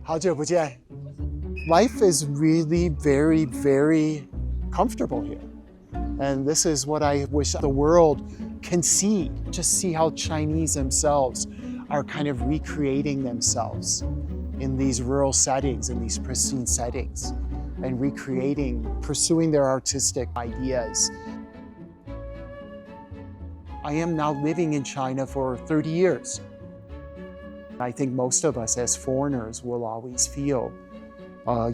好久不见. Life is really very, very comfortable here. And this is what I wish the world can see. Just see how Chinese themselves are kind of recreating themselves in these rural settings, in these pristine settings, and pursuing their artistic ideas. I am now living in China for 30 years. I think most of us as foreigners will always feel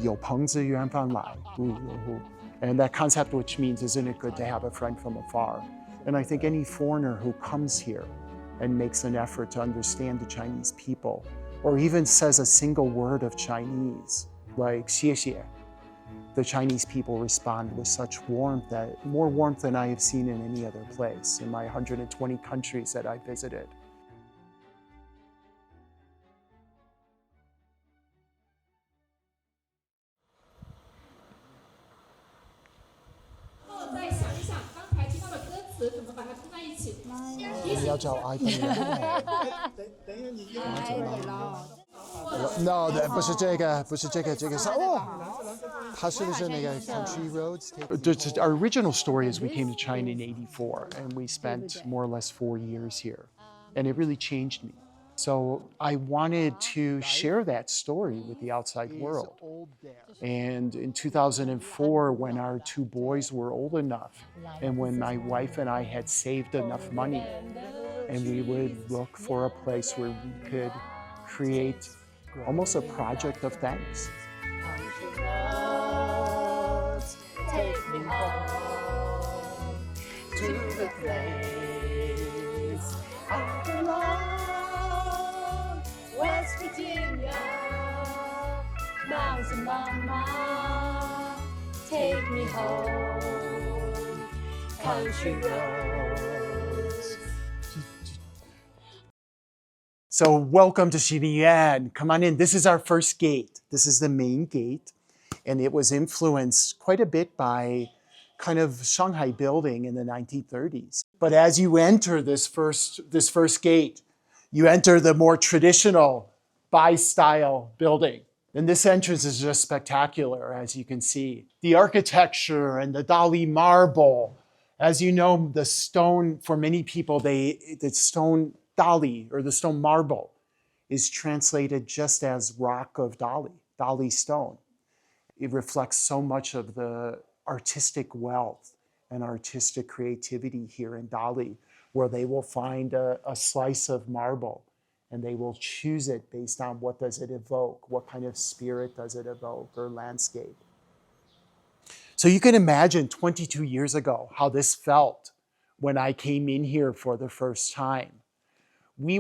有朋自远方来, and that concept, which means, isn't it good to have a friend from afar? And I think any foreigner who comes here and makes an effort to understand the Chinese people, or even says a single word of Chinese, like 谢谢, the Chinese people respond with such warmth, more warmth than I have seen in any other place in my 120 countries that I visited. No, 不是这个，不是这个，这个是哦，它是不是那个 Country Roads? Our original story is we came to China in '84, and we spent more or less 4 years here, and it really changed me. So I wanted to share that story with the outside world. And in 2004, when our 2 boys were old enough, and when my wife and I had saved enough money, and we would look for a place where we could create almost a project of thanks. Take me home to the place I belong, West Virginia, Mountain Mama, take me home, country roads. So welcome to CGTN. Come on in. This is our first gate. This is the main gate. And it was influenced quite a bit by kind of Shanghai building in the 1930s. But as you enter this first gate, you enter the more traditional Bai style building. And this entrance is just spectacular, as you can see. The architecture and the Dali marble. As you know, the stone, for many people, the stone Dali, or the stone marble, is translated just as rock of Dali, Dali stone. It reflects so much of the artistic wealth and artistic creativity here in Dali, where they will find a slice of marble and they will choose it based on what does it evoke, what kind of spirit does it evoke, or landscape. So you can imagine 22 years ago how this felt when I came in here for the first time. We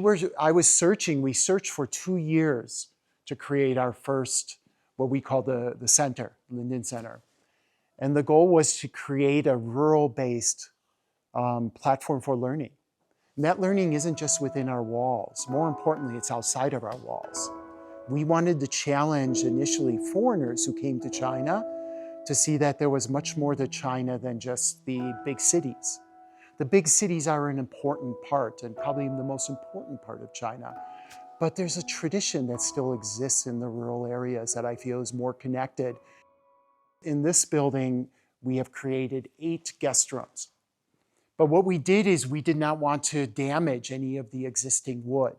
searched for 2 years to create our first, what we call the center, Linden Center. And the goal was to create a rural-based platform for learning. And that learning isn't just within our walls. More importantly, it's outside of our walls. We wanted to challenge initially foreigners who came to China to see that there was much more to China than just the big cities. The big cities are an important part, and probably the most important part of China. But there's a tradition that still exists in the rural areas that I feel is more connected. In this building, we have created 8 guest rooms. But what we did is we did not want to damage any of the existing wood.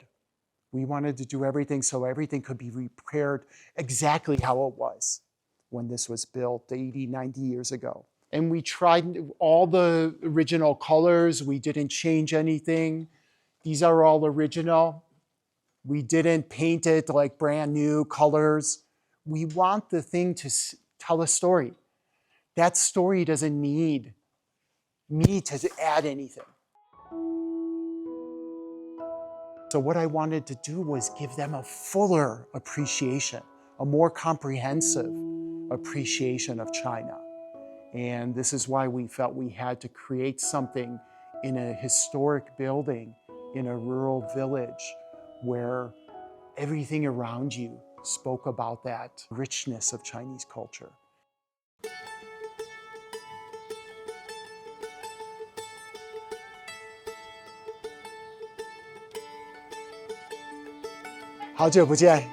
We wanted to do everything so everything could be repaired exactly how it was when this was built 80, 90 years ago. And we tried all the original colors. We didn't change anything. These are all original. We didn't paint it like brand new colors. We want the thing to tell a story. That story doesn't need me to add anything. So what I wanted to do was give them a fuller appreciation, a more comprehensive appreciation of China. And this is why we felt we had to create something in a historic building, in a rural village, where everything around you spoke about that richness of Chinese culture. 好久不见。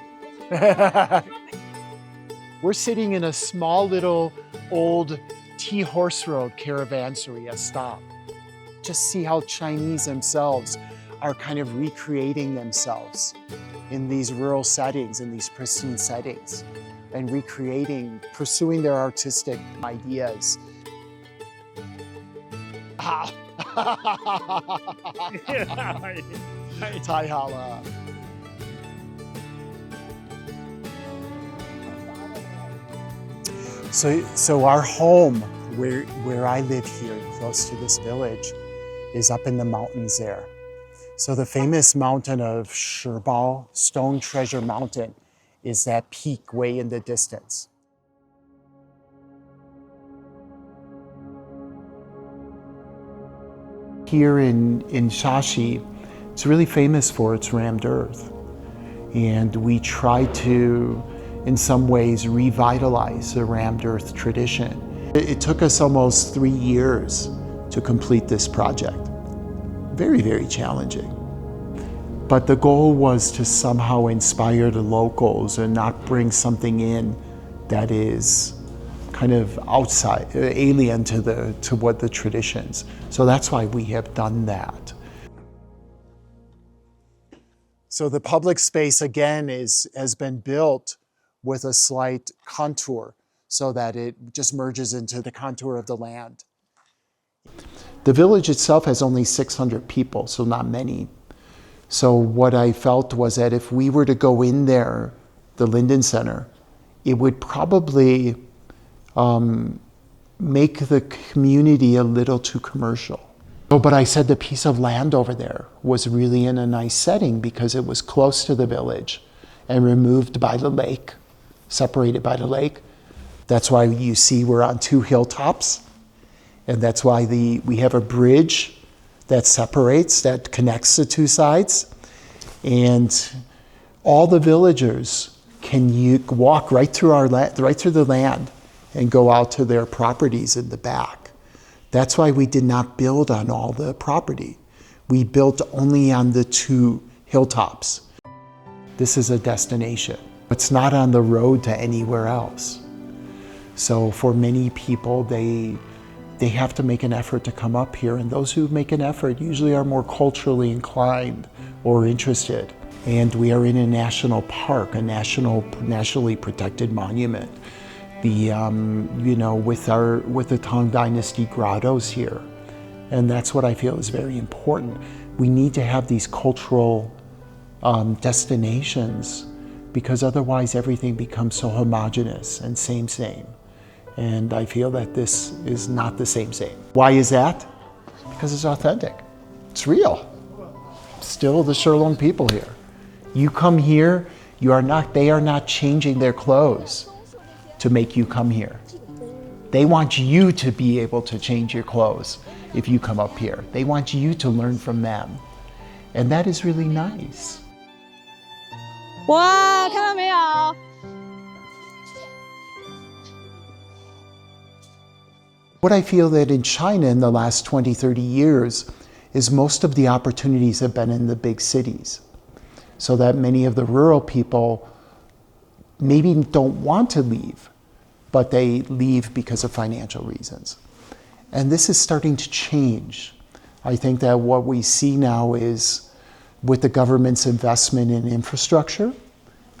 We're sitting in a small little old T-horse road caravanserai, a stop. Just see how Chinese themselves are kind of recreating themselves in these rural settings, in these pristine settings, and recreating, pursuing their artistic ideas. Ah. 太好了。So our home, where I live here, close to this village, is up in the mountains there. So the famous mountain of Shibao, Stone Treasure Mountain, is that peak way in the distance. Here in Shashi, it's really famous for its rammed earth. And we try to, in some ways, revitalize the rammed earth tradition. It took us almost 3 years to complete this project. Very, very challenging. But the goal was to somehow inspire the locals and not bring something in that is kind of outside, alien to what the traditions. So that's why we have done that. So the public space, again, has been built with a slight contour so that it just merges into the contour of the land. The village itself has only 600 people, so not many. So what I felt was that if we were to go in there, the Linden Center, it would probably make the community a little too commercial. Oh, but I said the piece of land over there was really in a nice setting because it was close to the village and removed by the lake, separated by the lake. That's why you see we're on 2 hilltops. And that's why we have a bridge that separates, that connects the 2 sides. And all the villagers can walk right through right through the land and go out to their properties in the back. That's why we did not build on all the property. We built only on the 2 hilltops. This is a destination. It's not on the road to anywhere else. So for many people, they have to make an effort to come up here, and those who make an effort usually are more culturally inclined or interested. And we are in a national park, a nationally protected monument. With the Tang Dynasty grottos here. And that's what I feel is very important. We need to have these cultural destinations because otherwise everything becomes so homogeneous and same. And I feel that this is not the same. Why is that? Because it's authentic. It's real. Still the Shirlong people here. You come here, they are not changing their clothes to make you come here. They want you to be able to change your clothes if you come up here. They want you to learn from them. And that is really nice. Wow, 看到没有? What I feel that in China in the last 20, 30 years is most of the opportunities have been in the big cities. So that many of the rural people maybe don't want to leave, but they leave because of financial reasons. And this is starting to change. I think that what we see now is with the government's investment in infrastructure,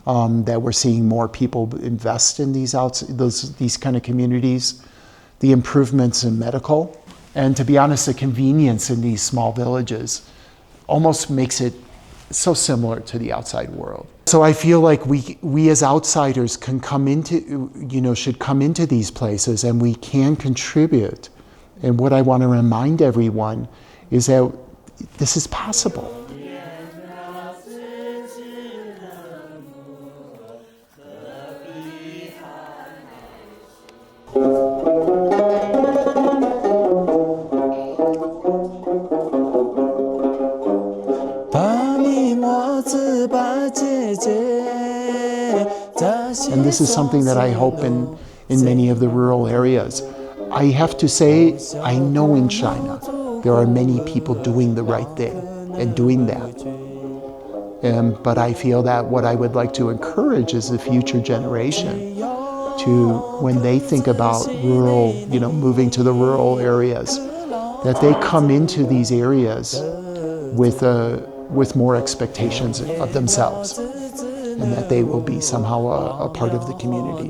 that we're seeing more people invest in these kind of communities, the improvements in medical, and to be honest, the convenience in these small villages almost makes it so similar to the outside world. So I feel like we as outsiders can should come into these places and we can contribute. And what I want to remind everyone is that this is possible. And this is something that I hope in many of the rural areas. I have to say, I know in China, there are many people doing the right thing and doing that. But I feel that what I would like to encourage is the future generation to, when they think about rural, moving to the rural areas, that they come into these areas with more expectations of themselves, and that they will be somehow a part of the community.